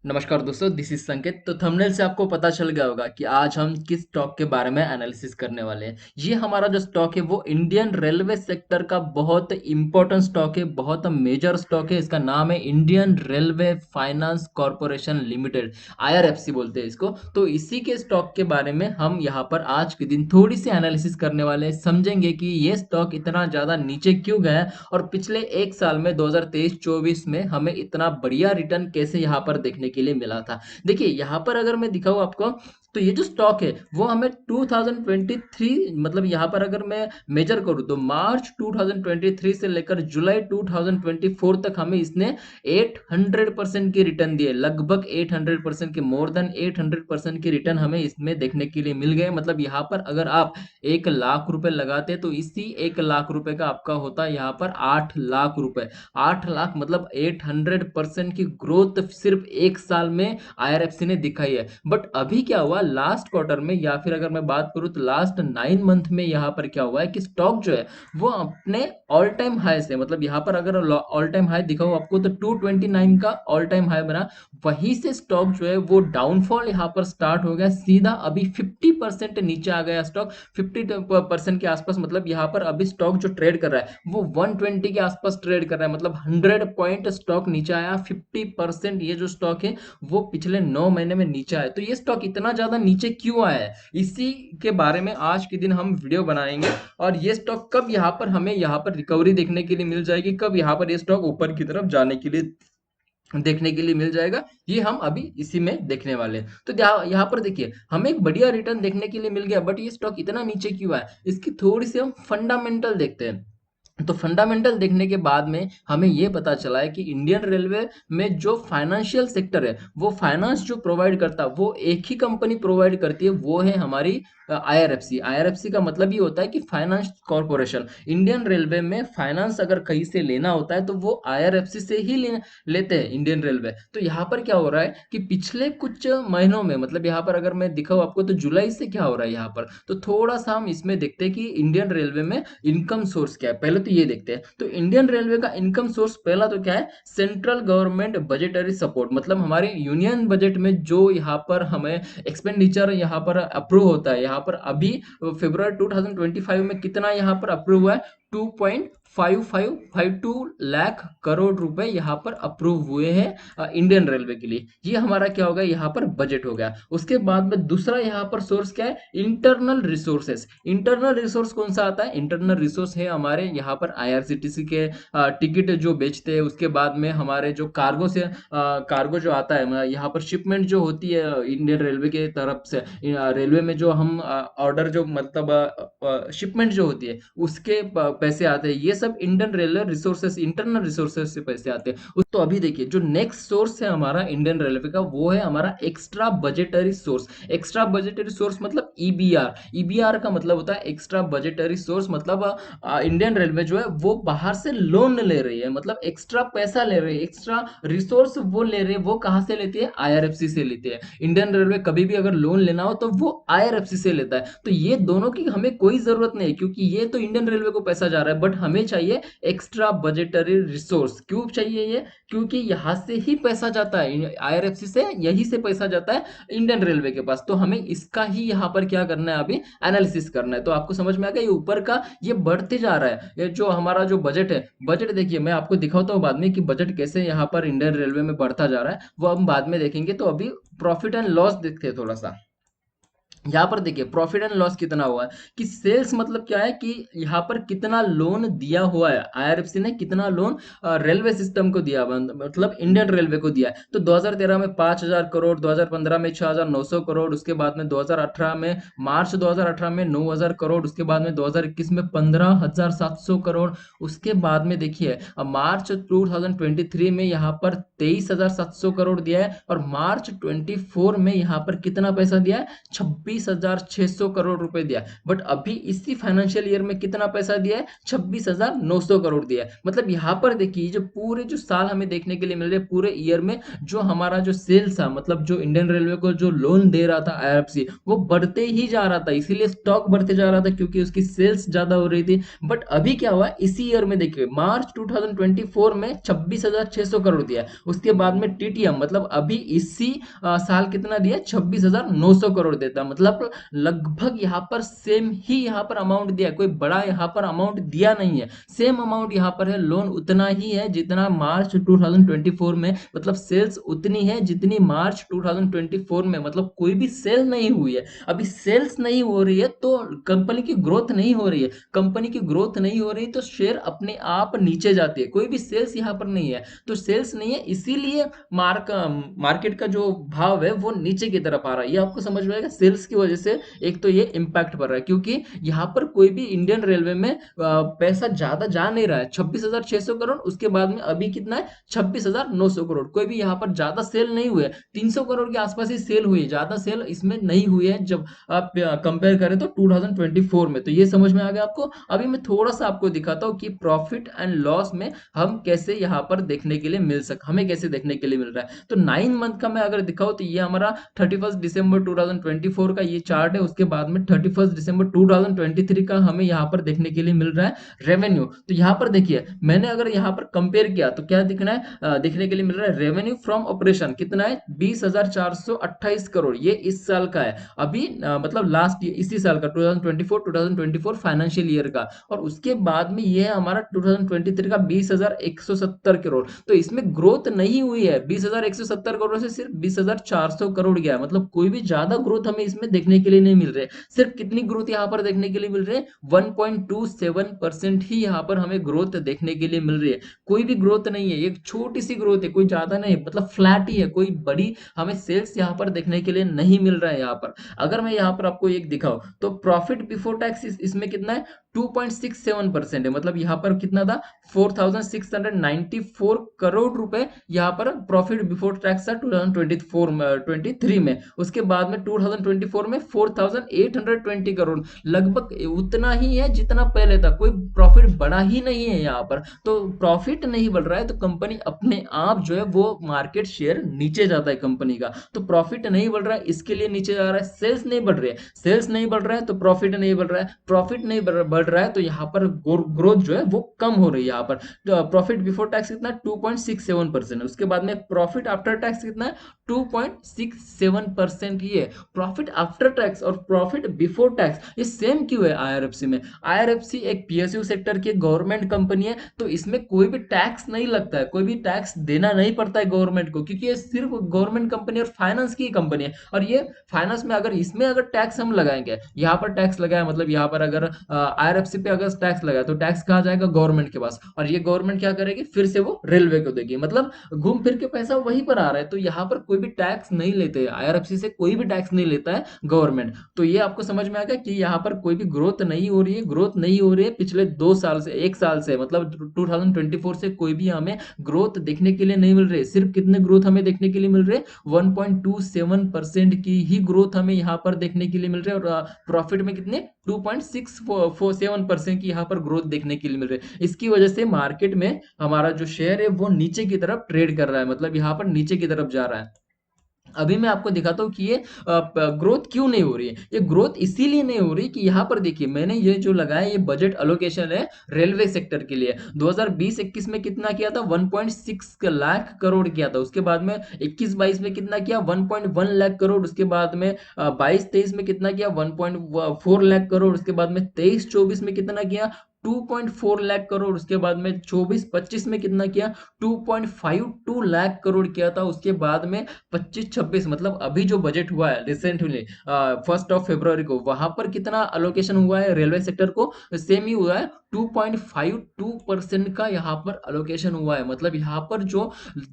नमस्कार दोस्तों, this is संकेत। तो थंबनेल से आपको पता चल गया होगा कि आज हम किस स्टॉक के बारे में एनालिसिस करने वाले हैं। ये हमारा जो स्टॉक है वो इंडियन रेलवे सेक्टर का बहुत इंपॉर्टेंट स्टॉक है, बहुत मेजर स्टॉक है। इसका नाम है Indian railway finance corporation limited, IRFC बोलते हैं इसको। तो इसी के स्टॉक के बारे में हम यहाँ पर आज के दिन थोड़ी सी एनालिसिस करने वाले हैं। समझेंगे कि ये स्टॉक इतना ज़्यादा नीचे क्यों गया है और पिछले एक साल में 2023-24 में हमें इतना बढ़िया रिटर्न कैसे यहाँ पर देखने के लिए मिला था। देखिए यहाँ पर अगर मैं दिखाऊँ आपको, तो ये जो स्टॉक है वो हमें 2023, मतलब यहाँ पर अगर मैं मेजर करूँ तो मार्च 2023 से लेकर जुलाई 2024 तक हमें इसने 800% की रिटर्न दिए। लगभग 800% के, मोर देन 800% की रिटर्न हमें इसमें देखने के लिए मिल गए। मतलब यहाँ पर अगर आप 1 लाख रुपए लगाते तो इसी 1 लाख रुपए का आपका होता है यहाँ पर 8 लाख रुपए। 8 लाख मतलब 800% की ग्रोथ सिर्फ एक साल में आईआरएफसी ने दिखाई है। बट अभी क्या हुआ लास्ट क्वार्टर में, या फिर अगर मैं बात करूं तो लास्ट 9 मंथ में यहाँ पर क्या हुआ है कि स्टॉक जो है वो अपने ऑल टाइम हाई से, मतलब यहाँ पर अगर ऑल टाइम हाई दिखाऊं आपको तो 229 का ऑल टाइम हाई बना। वहीं से स्टॉक जो है वो डाउनफॉल यहाँ पर स्टार्ट हो गया सीधा। अभी 50% नीचे आ गया स्टॉक, 50% के आसपास। मतलब यहाँ पर अभी स्टॉक जो ट्रेड कर रहा है वो 120 के आसपास ट्रेड कर रहा है। मतलब 100 पॉइंट स्टॉक नीचे आया। 50% ये जो स्टॉक है वो पिछले 9 महीने में नीचे आया। तो ये स्टॉक इतना ज्यादा नीचे क्यों आया है, इसी के बारे में आज के दिन हम वीडियो बनाएंगे। और ये स्टॉक कब यहाँ पर हमें यहाँ पर रिकवरी देखने के लिए मिल जाएगी, कब यहाँ पर ये स्टॉक ऊपर की तरफ जाने के लिए देखने के लिए मिल जाएगा, ये हम अभी इसी में देखने वाले हैं। तो यहाँ पर देखिए हमें एक बढ़िया रिटर्न देखने के लिए मिल गया, बट ये स्टॉक इतना नीचे क्यों है, इसकी थोड़ी सी हम फंडामेंटल देखते हैं। तो फंडामेंटल देखने के बाद में हमें ये पता चला है कि इंडियन रेलवे में जो फाइनेंशियल सेक्टर है, वो फाइनेंस जो प्रोवाइड करता है वो एक ही कंपनी प्रोवाइड करती है, वो है हमारी आईआरएफसी। आईआरएफसी का मतलब ये होता है कि फाइनेंस कॉर्पोरेशन। इंडियन रेलवे में फाइनेंस अगर कहीं से लेना होता है तो वो आईआरएफसी से ही लेते हैं इंडियन रेलवे। तो यहाँ पर क्या हो रहा है कि पिछले कुछ महीनों में, मतलब यहाँ पर अगर मैं दिखाऊँ आपको तो जुलाई से क्या हो रहा है यहाँ पर, तो थोड़ा सा हम इसमें देखते हैं कि इंडियन रेलवे में इनकम सोर्स क्या है। पहले तो ये देखते हैं, तो इंडियन रेलवे का इनकम सोर्स पहला तो क्या है, सेंट्रल गवर्नमेंट बजटरी सपोर्ट। मतलब हमारे यूनियन बजट में जो यहाँ पर हमें एक्सपेंडिचर यहाँ पर अप्रूव होता है, यहाँ पर अभी फरवरी 2025 में कितना यहाँ पर अप्रूव हुआ है, 2.5552 लाख करोड़ रुपए यहाँ पर अप्रूव हुए हैं इंडियन रेलवे के लिए। ये हमारा क्या होगा, यहाँ पर बजट हो गया। उसके बाद में दूसरा यहाँ पर सोर्स क्या है, इंटरनल रिसोर्सेस। इंटरनल रिसोर्स कौन सा आता है, इंटरनल रिसोर्स है हमारे यहाँ पर आईआरसीटीसी के टिकट जो बेचते हैं। उसके बाद में हमारे जो कार्गो से कार्गो जो आता है यहाँ पर, शिपमेंट जो होती है इंडियन रेलवे के तरफ से, रेलवे में जो हम ऑर्डर जो मतलब शिपमेंट जो होती है उसके पैसे आते हैं। ये सब Indian railway resources, internal resources से पैसे आते हैं। तो अभी देखिए जो नेक्स्ट सोर्स है हमारा इंडियन रेलवे का, वो है हमारा extra budgetary source. Extra budgetary source मतलब ईबीआर। ईबीआर का मतलब होता है एक्स्ट्रा बजटरी सोर्स। मतलब इंडियन रेलवे जो है वो बाहर से लोन ले रही है, मतलब एक्स्ट्रा पैसा ले रही है, एक्स्ट्रा रिसोर्स वो ले रही है। वो कहाँ से लेती है, आईआरएफसी से लेती है। इंडियन रेलवे कभी भी अगर लोन लेना हो तो वो आईआरएफसी से लेता है। तो ये दोनों की हमें कोई जरूरत नहीं है, क्योंकि ये तो इंडियन रेलवे को पैसा जा रहा है, बट हमें चाहिए एक्स्ट्रा बजटरी रिसोर्स। क्यों चाहिए ये, क्योंकि यहाँ से ही पैसा जाता है, आईआरएफसी से यही से पैसा जाता है इंडियन रेलवे के पास। तो हमें इसका ही यहाँ पर क्या करना है, अभी एनालिसिस करना है। तो आपको समझ में आ गया, ये ऊपर का ये बढ़ते जा रहा है। ये जो हमारा जो बजट है, बजट देखिए मैं आपको दिखाता हूँ बाद में कि बजट कैसे यहाँ पर इंडियन रेलवे में बढ़ता जा रहा है, वो हम बाद में देखेंगे। तो अभी प्रॉफिट एंड लॉस देखते हैं थोड़ा सा। यहाँ पर देखिए प्रॉफिट एंड लॉस कितना हुआ है, कि सेल्स मतलब क्या है कि यहाँ पर कितना लोन दिया हुआ है, आईआरएफसी ने कितना लोन रेलवे सिस्टम को दिया, मतलब इंडियन रेलवे को दिया है। तो 2013 में 5,000 करोड़, 2015 में 6,900 करोड़, उसके बाद में 2018 में, मार्च 2018 में 9,000 करोड़, उसके बाद में 2021 में 15,700 करोड़। उसके बाद में देखिए मार्च 2023 में यहाँ पर 23,700 करोड़ दिया है, और मार्च 24 में यहाँ पर कितना पैसा दिया है, 26,600 करोड़ रुपए दिया, बट अभी इसी फाइनेंशियल ईयर में कितना पैसा दिया है? 26,900 करोड़ दिया है। मतलब यहाँ पर देखिए जो पूरे जो साल हमें देखने के लिए मिल रहे हैं, पूरे ईयर में जो हमारा जो सेल्स था, मतलब जो इंडियन रेलवे को जो लोन दे रहा था आईआरएफसी, वो बढ़ते ही जा रहा था, इसीलिए स्टॉक बढ़ते जा रहा था क्योंकि उसकी सेल्स ज्यादा हो रही थी। बट अभी क्या हुआ इसी ईयर में, देखिए मार्च 2024 में 26,600 करोड़ दिया, उसके बाद में टीटीएम मतलब अभी इसी साल कितना दिया? 26,900 करोड़ देता, मतलब लगभग यहाँ पर सेम ही यहाँ पर अमाउंट दिया, कोई बड़ा यहाँ पर अमाउंट दिया नहीं है, सेम अमाउंट यहाँ पर है, लोन उतना ही है जितना मार्च 2024 में, मतलब सेल्स उतनी है जितनी मार्च 2024 में, मतलब कोई भी सेल नहीं हुई है। अभी सेल्स नहीं हो रही है तो कंपनी की ग्रोथ नहीं हो रही है, कंपनी की ग्रोथ नहीं हो रही तो शेयर अपने आप नीचे जाती है, कोई भी सेल्स यहाँ पर नहीं है, तो सेल्स नहीं है इसीलिए मार्केट का जो भाव है वो नीचे की तरफ आ रहा है। ये आपको समझ में आएगा, सेल्स की वजह से एक तो ये इम्पैक्ट पड़ रहा है, क्योंकि यहाँ पर कोई भी इंडियन रेलवे में पैसा ज्यादा जा नहीं रहा है। 26,600 करोड़, उसके बाद में अभी कितना है? 26,900 करोड़, कोई भी यहाँ पर ज्यादा सेल नहीं हुए, 300 करोड़ के आसपास ही सेल हुई है, ज्यादा सेल इसमें नहीं हुई है जब आप कंपेयर करें तो 2024 में। तो ये समझ में आ गया आपको। अभी मैं थोड़ा सा आपको दिखाता हूँ कि प्रॉफिट एंड लॉस में हम कैसे यहाँ पर देखने के लिए हमें कैसे देखने के लिए मिल रहा है। तो 9 मंथ का मैं अगर दिखाऊं तो ये हमारा 31 दिसंबर 2024 का ये चार्ट है, उसके बाद में 31 दिसंबर 2023 का हमें यहाँ पर देखने के लिए मिल रहा है रेवेन्यू। तो यहाँ पर देखिए मैंने अगर यहाँ पर कंपेयर किया तो क्या दिखना है? देखने के लिए मिल रहा है रेवेन्यू फ्रॉम ऑपरेशन कितना है? 20,428 करोड़, ये इस साल का है अभी, मतलब लास्ट इसी साल का 2024 फाइनेंशियल ईयर का। और उसके बाद में ये है हमारा 2023 का 20,170 करोड़। तो इसमें ग्रोथ नहीं हुई है, 20,170 करोड़ से सिर्फ 20,400 करोड़ गया है, मतलब कोई भी ज्यादा ग्रोथ हमें इसमें देखने के लिए नहीं मिल रही है। सिर्फ कितनी ग्रोथ यहाँ पर देखने के लिए मिल रही है? 1.27% ही यहाँ पर हमें ग्रोथ देखने के लिए मिल रही है, कोई भी ग्रोथ नहीं है, एक छोटी सी ग्रोथ है, कोई ज्यादा नहीं, मतलब फ्लैट ही है, कोई बड़ी हमें सेल्स यहाँ पर देखने के लिए नहीं मिल रहा है यहाँ पर। अगर मैं यहाँ पर आपको एक दिखाऊं तो प्रॉफिट बिफोर टैक्स इसमें कितना है? 2.67% है, मतलब यहाँ पर कितना था? 4,694 करोड़ रुपए यहाँ पर प्रॉफिट बिफोर टैक्स था 2023 में। उसके बाद में 2024 में 4,820 करोड़, लगभग उतना ही है जितना पहले था, कोई प्रॉफिट बढ़ा ही नहीं है यहाँ पर। तो प्रॉफिट नहीं बढ़ रहा है तो कंपनी अपने आप जो है वो मार्केट शेयर नीचे जाता है कंपनी का। तो प्रॉफिट नहीं बढ़ रहा है इसके लिए नीचे जा रहा है, सेल्स नहीं बढ़ रही है, सेल्स नहीं बढ़ रहा है तो प्रॉफिट नहीं बढ़ रहा है, प्रॉफिट नहीं बढ़ रहा है तो यहाँ पर ग्रोथ जो है वो कम हो रही है। यहाँ पर प्रॉफिट बिफोर टैक्स कितना? 2.67% है, उसके बाद में प्रॉफिट आफ्टर टैक्स कितना है? 2.67% ही है। प्रॉफिट आफ्टर टैक्स और प्रॉफिट बिफोर टैक्स ये सेम क्यों है आईआरएफसी में? आईआरएफसी एक पीएसयू सेक्टर की गवर्नमेंट कंपनी है, तो इसमें कोई भी टैक्स नहीं लगता है, कोई भी टैक्स देना नहीं पड़ता है गवर्नमेंट को, क्योंकि ये सिर्फ गवर्नमेंट कंपनी और फाइनेंस की कंपनी है। और ये फाइनेंस में अगर इसमें अगर टैक्स हम लगाएंगे, यहाँ पर टैक्स लगाया, मतलब यहाँ पर अगर आईआरएफसी पे अगर टैक्स लगाया तो टैक्स कहाँ जाएगा? गवर्नमेंट के पास, और ये गवर्नमेंट क्या करेगी? फिर से वो रेलवे को देगी, मतलब घूम फिर के पैसा वहीं पर आ रहा है। तो यहाँ पर कोई भी टैक्स नहीं लेते, आईआरएफसी से कोई भी टैक्स नहीं लेता है गवर्नमेंट। तो ये आपको समझ में आ गया कि यहाँ पर कोई भी ग्रोथ नहीं हो रही है, ग्रोथ नहीं हो रही है पिछले 2 साल से, 1 साल से, मतलब 2024 से कोई भी हमें ग्रोथ देखने के लिए नहीं मिल रही है। सिर्फ कितने ग्रोथ हमें देखने के लिए मिल रहे हैं? 1.27% की ही ग्रोथ हमें यहाँ पर देखने के लिए मिल रही है, और प्रॉफिट में कितने? 2.647% की यहाँ पर ग्रोथ देखने के लिए मिल रही है। इसकी वजह से मार्केट में हमारा जो शेयर है वो नीचे की तरफ ट्रेड कर रहा है, मतलब यहाँ पर नीचे की तरफ जा रहा है। अभी मैं आपको दिखाता हूँ कि ये ग्रोथ क्यों नहीं हो रही है। ये ग्रोथ इसीलिए नहीं हो रही कि यहाँ पर देखिए मैंने ये जो लगाया ये बजट अलोकेशन है रेलवे सेक्टर के लिए। 2020-21 में कितना किया था? 1.6 लाख करोड़ किया था। उसके बाद में 21-22 में कितना किया? 1.1 लाख करोड़। उसके बाद में 22-23 में कितना किया? 1.4 लाख करोड़। उसके बाद में 23-24 में कितना किया? 2.4 लाख करोड़। उसके बाद में 24-25 में कितना किया? 2.52 लाख करोड़ किया था। उसके बाद में 25-26 मतलब अभी जो बजट हुआ है रिसेंटली 1 फरवरी को, वहां पर कितना अलोकेशन हुआ है रेलवे सेक्टर को? सेम ही हुआ है, 2.52% का यहाँ पर अलोकेशन हुआ है। मतलब यहाँ पर जो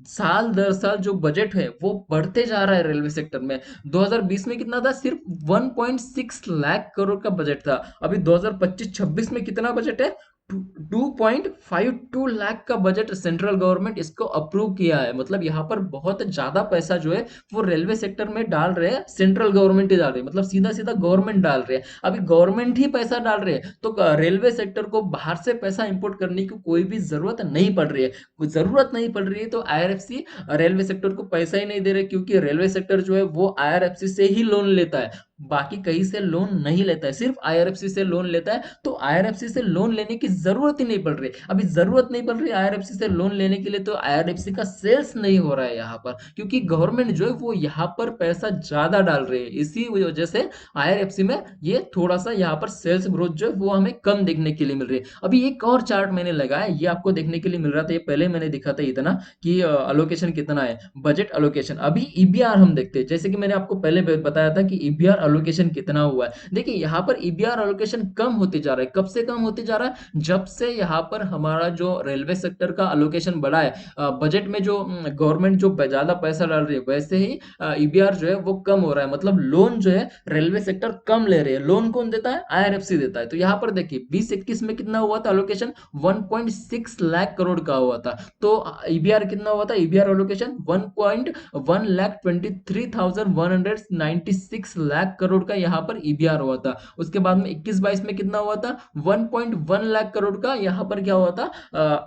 साल दर साल जो बजट है वो बढ़ते जा रहा है रेलवे सेक्टर में। 2020 में कितना था? सिर्फ 1.6 लाख करोड़ का बजट था। अभी 2025-26 में कितना बजट है? 2.52 लाख का बजट सेंट्रल गवर्नमेंट इसको अप्रूव किया है। मतलब यहाँ पर बहुत ज्यादा पैसा जो है वो रेलवे सेक्टर में डाल रहे हैं, सेंट्रल गवर्नमेंट ही डाल रही है, मतलब सीधा सीधा गवर्नमेंट डाल रही है। अभी गवर्नमेंट ही पैसा डाल रही है तो रेलवे सेक्टर को बाहर से पैसा इंपोर्ट करने की कोई भी जरूरत नहीं पड़ रही है। कोई जरूरत नहीं पड़ रही है तो आईआरएफसी रेलवे सेक्टर को पैसा ही नहीं दे रहे, क्योंकि रेलवे सेक्टर जो है वो आईआरएफसी से ही लोन लेता है, बाकी कहीं से लोन नहीं लेता है, सिर्फ आईआरएफसी से लोन लेता है। तो आईआरएफसी से लोन लेने की जरूरत ही नहीं पड़ रही। अभी जरूरत नहीं पड़ रही आईआरएफसी से लोन लेने के लिए, तो आईआरएफसी का सेल्स नहीं हो रहा है यहाँ पर, क्योंकि गवर्नमेंट जो है वो यहाँ पर पैसा ज्यादा डाल रही है। इसी वजह से आईआरएफसी में ये थोड़ा सा यहाँ पर सेल्स ग्रोथ जो है वो हमें कम देखने के लिए मिल रही है। अभी एक और चार्ट मैंने लगाया, ये आपको देखने के लिए मिल रहा था, ये पहले मैंने दिखा था इतना कि अलोकेशन कितना है, बजट अलोकेशन। अभी ईबीआर हम देखते हैं, जैसे कि मैंने आपको पहले बताया था कि ईबीआर अलोकेशन कितना हुआ है। देखिए यहाँ पर ईबीआर अलोकेशन कम होते जा रहा है। कब से कम होते जा रहा है? जब से यहाँ पर हमारा जो रेलवे सेक्टर का अलोकेशन बढ़ा है, बजट में जो गवर्नमेंट जो ज्यादा पैसा डाल रही है, वैसे ही ईबीआर जो है वो कम हो रहा है। मतलब लोन जो है रेलवे सेक्टर कम ले रहे हैं। लोन कौन देता है? आईआरएफसी देता है। तो यहाँ पर देखिए 2021 में कितना हुआ था अलोकेशन? 1.6 लाख करोड़ का हुआ था। तो ईबीआर कितना हुआ था? ईबीआर अलोकेशन 1,23,196 लाख करोड़ का यहाँ पर ईबीआर हुआ था। उसके बाद में 21-22 में कितना हुआ था? 1.1 लाख करोड़ का यहाँ पर क्या हुआ था?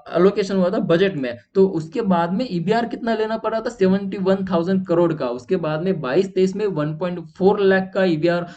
अलोकेशन हुआ था बजट में। तो उसके बाद में ईबीआर कितना लेना पड़ा था? 71,000 करोड़ का। उसके बाद में 22-23 में 1.4 लाख का ईबीआर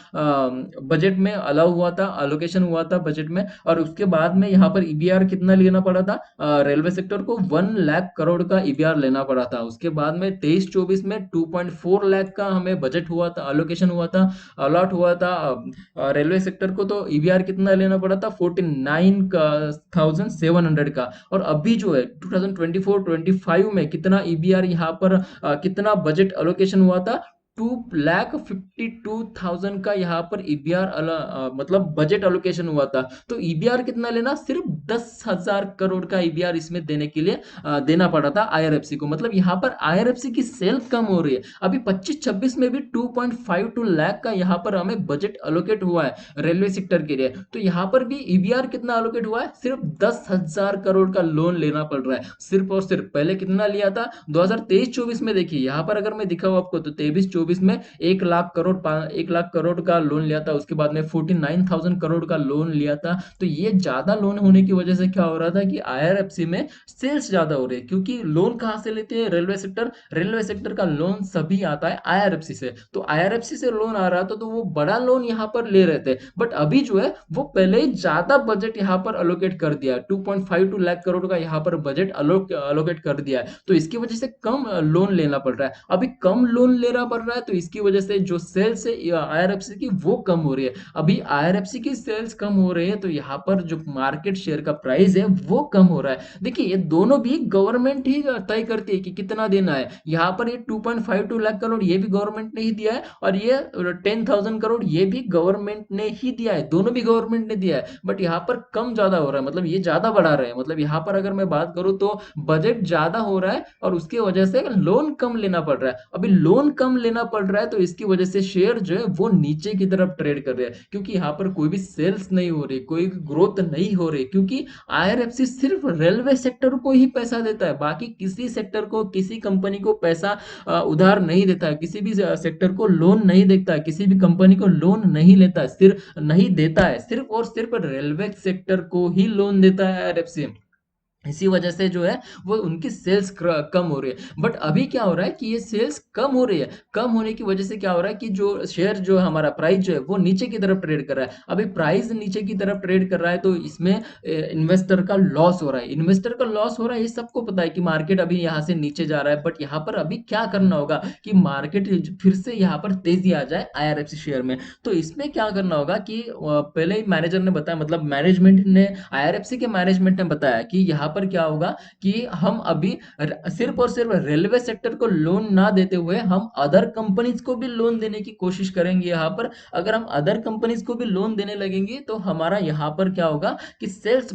बजट में अलाउ हुआ था, अलोकेशन हुआ था बजट में। और उसके बाद में यहाँ पर ईबीआर कितना लेना पड़ा था? रेलवे सेक्टर को 1 लाख करोड़ का ईबीआर लेना पड़ा था। उसके बाद में 23-24 में 2.4 लाख का हमें बजट हुआ था, अलोकेशन हुआ था, अलॉट हुआ था रेलवे सेक्टर को। तो ईबीआर कितना लेना पड़ा था? 49,700 का। और अभी जो है 2024-25 में कितना ईबीआर यहाँ पर कितना बजट अलोकेशन हुआ था? 2,52,000 का यहाँ पर ईबीआर मतलब बजट अलोकेशन हुआ था। तो ईबीआर कितना लेना? सिर्फ 10,000 करोड़ का ईबीआर इसमें देने के लिए देना पड़ा था आईआरएफसी को। मतलब यहाँ पर आईआरएफसी की सेल कम हो रही है। अभी 25-26 में भी 2.52 लाख का यहाँ पर हमें बजट अलोकेट हुआ है रेलवे सेक्टर के लिए। तो यहाँ पर भी ईबीआर कितना अलोकेट हुआ है? सिर्फ 10,000 करोड़ का लोन लेना पड़ रहा है, सिर्फ और सिर्फ। पहले कितना लिया था 2023-24 में? देखिए यहाँ पर अगर मैं दिखाऊं आपको तो 23-24 में 1 लाख करोड़ का लोन लिया था। उसके बाद में 49,000 करोड़ का लोन लिया था। तो ये ज्यादा लोन होने की वजह से क्या हो रहा था कि आईआरएफसी में सेल्स ज्यादा हो रही है, क्योंकि लोन कहाँ से लेते हैं रेलवे सेक्टर का लोन सभी आता है आईआरएफसी से। तो आईआरएफसी से लोन आ रहा था तो वो बड़ा लोन यहाँ पर ले रहे थे। बट अभी जो है वो पहले ही ज्यादा बजट यहाँ पर अलोकेट कर दिया, 2.52 लाख करोड़ का यहाँ पर बजट अलोकेट कर दिया है। तो इसकी वजह से कम लोन लेना पड़ रहा है। अभी कम लोन लेना पड़ रहा है तो इसकी वजह से जो सेल्स है आईआरएफसी की वो कम हो रही है। अभी आईआरएफसी की सेल्स कम हो रही है तो यहाँ पर जो मार्केट शेयर का प्राइस है वो कम हो रहा है। देखिए ये दोनों भी गवर्नमेंट ही तय करती है कि कितना देना है। यहाँ पर ये 2.52 लाख करोड़ ये भी गवर्नमेंट ने ही दिया है, और ये 10,000 करोड़ ये भी गवर्नमेंट ने ही दिया है। दोनों भी गवर्नमेंट ने दिया है, बट यहाँ पर कम ज्यादा हो रहा है, मतलब ये ज्यादा बढ़ा रहे हैं। मतलब यहाँ पर अगर मैं बात करूँ तो बजट ज्यादा हो रहा है और उसकी वजह से लोन कम लेना पड़ रहा है। अभी लोन कम लेना पड़ रहा है तो इसकी वजह से शेयर जो है वो नीचे की तरफ ट्रेड कर रहे हैं, क्योंकि यहाँ पर कोई भी सेल्स नहीं हो रही, कोई ग्रोथ नहीं हो रही, क्योंकि आईआरएफसी सिर्फ रेलवे सेक्टर को ही पैसा देता है, बाकी किसी सेक्टर को, किसी कंपनी को पैसा उधार नहीं देता है, किसी भी सेक्टर को लोन नहीं देता है, किसी भी कंपनी को लोन नहीं लेता है, सिर्फ नहीं देता है, सिर्फ और सिर्फ रेलवे सेक्टर को ही लोन देता है आईआरएफसी। इसी वजह से जो है वो उनकी सेल्स कम हो रही है। बट अभी क्या हो रहा है कि ये सेल्स कम हो रही है, कम होने की वजह से क्या हो रहा है कि जो शेयर जो हमारा प्राइस जो है वो नीचे की तरफ ट्रेड कर रहा है। अभी प्राइस नीचे की तरफ ट्रेड कर रहा है तो इसमें इन्वेस्टर का लॉस हो रहा है, इन्वेस्टर का लॉस हो रहा है। ये सबको पता है कि मार्केट अभी यहाँ से नीचे जा रहा है, बट यहाँ पर अभी क्या करना होगा कि मार्केट फिर से यहाँ पर तेजी आ जाए आईआरएफसी शेयर में। तो इसमें क्या करना होगा कि पहले ही मैनेजर ने बताया, मतलब मैनेजमेंट ने, आईआरएफसी के मैनेजमेंट ने बताया कि यहाँ पर क्या होगा कि हम अभी सिर्फ और सिर्फ रेलवे सेक्टर को लोन ना देते हुए हम अदर कंपनीज को भी लोन देने की कोशिश करेंगे यहाँ पर। अगर हम अदर कंपनीज को भी लोन देने लगेंगे तो हमारा यहाँ पर क्या होगा कि सेल्स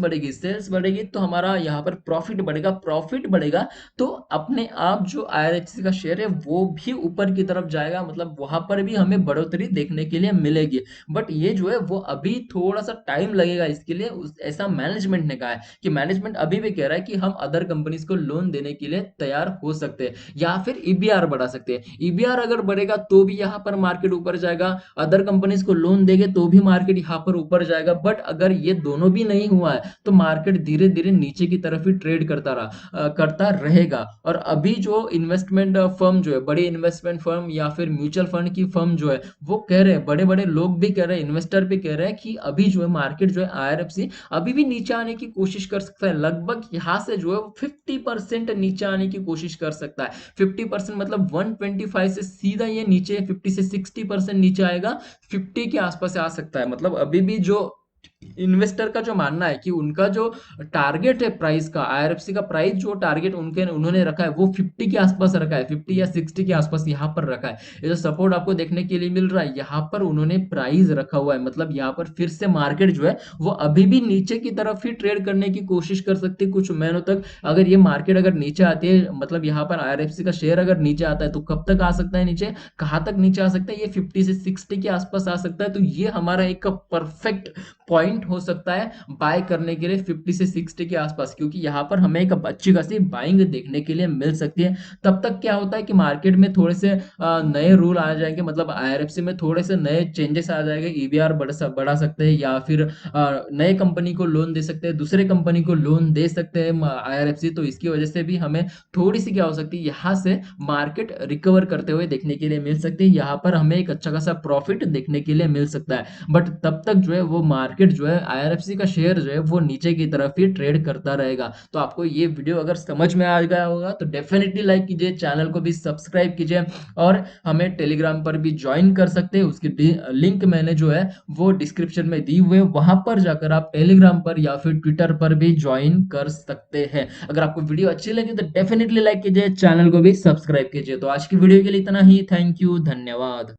बढ़ेगी तो हमारा यहाँ पर प्रॉफिट बढ़ेगा तो अपने आप जो आईआरएफसी का शेयर है वो भी ऊपर की तरफ जाएगा, मतलब वहां पर भी हमें बढ़ोतरी देखने के लिए मिलेगी। बट ये जो है वो अभी थोड़ा सा टाइम लगेगा इसके लिए, ऐसा मैनेजमेंट ने कहा है कि मैनेजमेंट अभी भी कह रहा है कि हम अदर कंपनीज को लोन देने के लिए तैयार हो सकते हैं या फिर ईबीआर बढ़ा सकते हैं। ईबीआर अगर बढ़ेगा तो भी यहाँ पर मार्केट ऊपर जाएगा, अदर कंपनीज को लोन देंगे तो भी मार्केट यहाँ पर ऊपर जाएगा। बट अगर ये दोनों भी नहीं हुआ है तो मार्केट धीरे धीरे नीचे की तरफ ही ट्रेड करता रहेगा। और अभी जो इन्वेस्टमेंट फर्म जो है, बड़ी इन्वेस्टमेंट फर्म या फिर म्यूचुअल फंड की फर्म जो है वो कह रहे हैं, बड़े बड़े लोग भी कह रहे हैं, इन्वेस्टर भी कह रहे हैं कि अभी जो है मार्केट जो है आईआरएफसी अभी भी नीचे आने की कोशिश कर सकता है। लगभग यहाँ से जो है 50% नीचे आने की कोशिश कर सकता है। 50% मतलब 125 से सीधा ये नीचे 50 से 60% नीचे आएगा, 50 के आसपास आ सकता है। मतलब अभी भी जो इन्वेस्टर का जो मानना है कि उनका जो टारगेट है प्राइस का, आईआरएफसी का प्राइस जो टारगेट उन्होंने रखा है वो 50 के आसपास रखा है, 50 या 60 के आसपास यहाँ पर रखा है। ये जो सपोर्ट आपको देखने के लिए मिल रहा है यहाँ पर उन्होंने प्राइस रखा हुआ है, मतलब यहाँ पर फिर से मार्केट जो है वो अभी भी नीचे की तरफ ही ट्रेड करने की कोशिश कर सकती है कुछ महीनों तक। अगर ये मार्केट अगर नीचे आती है, मतलब यहाँ पर आईआरएफसी का शेयर अगर नीचे आता है तो कब तक आ सकता है नीचे, कहाँ तक नीचे आ सकता है, ये 50 से 60 के आसपास आ सकता है। तो ये हमारा एक परफेक्ट पॉइंट हो सकता है बाय करने के लिए 50 से 60 के आसपास, क्योंकि यहाँ पर हमें एक अच्छी खासी बाइंग देखने के लिए मिल सकती है। तब तक क्या होता है कि मार्केट में थोड़े से नए रूल आ जाएंगे, मतलब आईआरएफसी में थोड़े से नए चेंजेस आ जाएंगे, ईबीआर बढ़ा सकते हैं या फिर नए कंपनी को लोन दे सकते हैं, दूसरे कंपनी को लोन दे सकते हैं आईआरएफसी। तो इसकी वजह से भी हमें थोड़ी सी क्या हो सकती है, यहाँ से मार्केट रिकवर करते हुए देखने के लिए मिल सकती है, यहाँ पर हमें एक अच्छा खासा प्रॉफिट देखने के लिए मिल सकता है। बट तब तक जो है वो मार्केट जो है आईआरएफसी का शेयर जो है वो नीचे की तरफ ही ट्रेड करता रहेगा। तो आपको ये वीडियो अगर समझ में आ गया होगा तो डेफिनेटली लाइक कीजिए, चैनल को भी सब्सक्राइब कीजिए और हमें टेलीग्राम पर भी ज्वाइन कर सकते हैं। उसकी लिंक मैंने जो है वो डिस्क्रिप्शन में दी हुई है, वहां पर जाकर आप टेलीग्राम पर या फिर ट्विटर पर भी ज्वाइन कर सकते हैं। अगर आपको वीडियो अच्छी लगी तो डेफिनेटली लाइक कीजिए, चैनल को भी सब्सक्राइब कीजिए। तो आज की वीडियो के लिए इतना ही, थैंक यू, धन्यवाद।